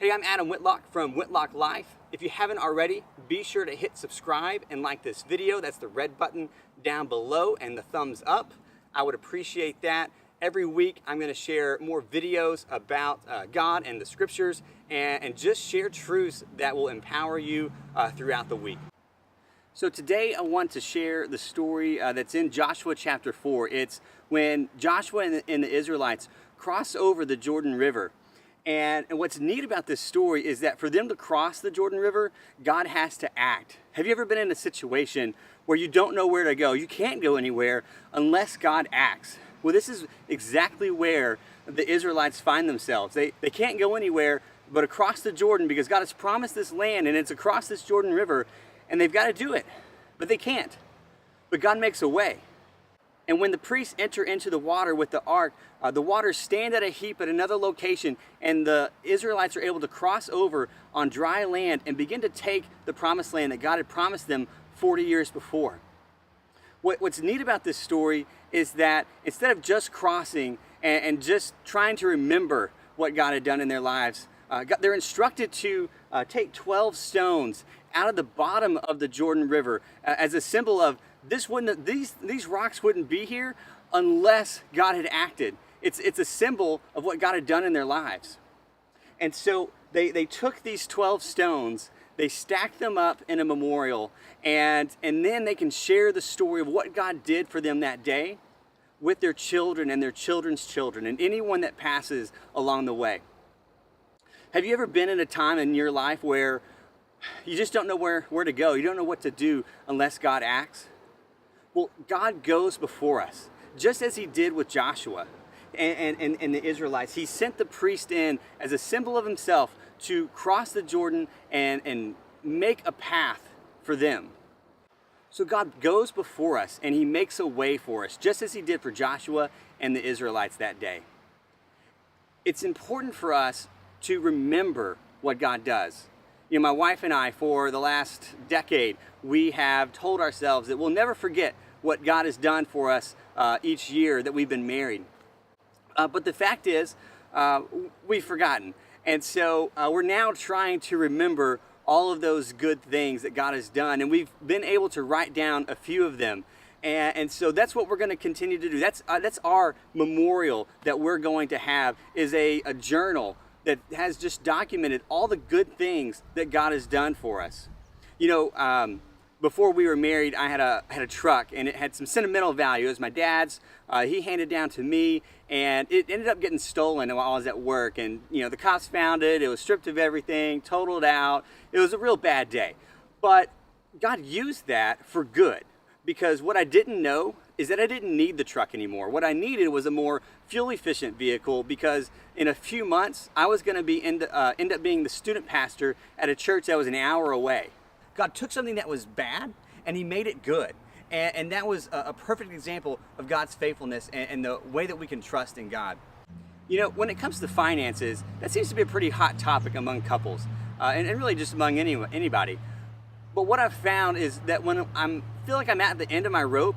Hey, I'm Adam Whitlock from Whitlock Life. If you haven't already, be sure to hit subscribe and like this video. That's the red button down below and the thumbs up. I would appreciate that. Every week I'm going to share more videos about God and the scriptures and just share truths that will empower you throughout the week. So today I want to share the story that's in Joshua chapter 4. It's when Joshua and the Israelites cross over the Jordan River. And what's neat about this story is that for them to cross the Jordan River, God has to act. Have you ever been in a situation where you don't know where to go? You can't go anywhere unless God acts. Well, this is exactly where the Israelites find themselves. They can't go anywhere but across the Jordan because God has promised this land and it's across this Jordan River and they've got to do it, but they can't. But God makes a way. And when the priests enter into the water with the ark, the waters stand at a heap at another location, and the Israelites are able to cross over on dry land and begin to take the promised land that God had promised them 40 years before. What's neat about this story is that instead of just crossing and just trying to remember what God had done in their lives, they're instructed to take 12 stones out of the bottom of the Jordan River as a symbol of these rocks wouldn't be here unless God had acted. It's a symbol of what God had done in their lives. And so they took these 12 stones, they stacked them up in a memorial, and then they can share the story of what God did for them that day with their children and their children's children and anyone that passes along the way. Have you ever been in a time in your life where you just don't know where to go? You don't know what to do unless God acts? Well, God goes before us, just as he did with Joshua and the Israelites. He sent the priest in as a symbol of himself to cross the Jordan and make a path for them. So God goes before us and he makes a way for us, just as he did for Joshua and the Israelites that day. It's important for us to remember what God does. You know, my wife and I, for the last decade, we have told ourselves that we'll never forget what God has done for us each year that we've been married. But the fact is, we've forgotten. And so we're now trying to remember all of those good things that God has done. And we've been able to write down a few of them. And so that's what we're going to continue to do. That's our memorial that we're going to have, is a journal that has just documented all the good things that God has done for us. You know, before we were married, I had a truck, and it had some sentimental value. It was my dad's. He handed it down to me, and it ended up getting stolen while I was at work. And you know, the cops found it. It was stripped of everything, totaled out. It was a real bad day. But God used that for good, because what I didn't know is that I didn't need the truck anymore. What I needed was a more fuel-efficient vehicle, because in a few months, I was going to end up being the student pastor at a church that was an hour away. God took something that was bad and he made it good. And that was a perfect example of God's faithfulness and the way that we can trust in God. You know, when it comes to finances, that seems to be a pretty hot topic among couples and really just among anybody. But what I've found is that when I feel like I'm at the end of my rope,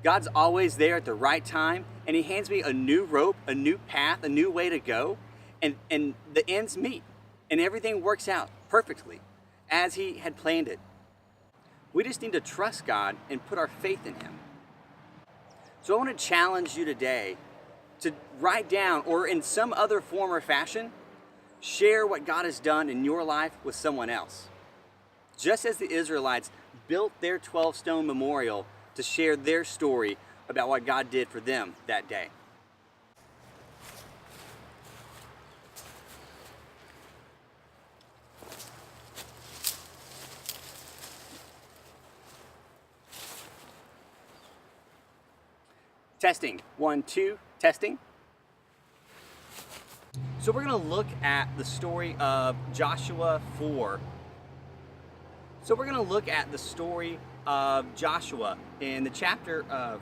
God's always there at the right time, and he hands me a new rope, a new path, a new way to go, and the ends meet, and everything works out perfectly as he had planned it. We just need to trust God and put our faith in him. So I want to challenge you today to write down, or in some other form or fashion, share what God has done in your life with someone else. Just as the Israelites built their 12-stone memorial to share their story about what God did for them that day. Testing. 1, 2, testing. So we're going to look at the story of Joshua 4. So we're going to look at the story of Joshua in the chapter of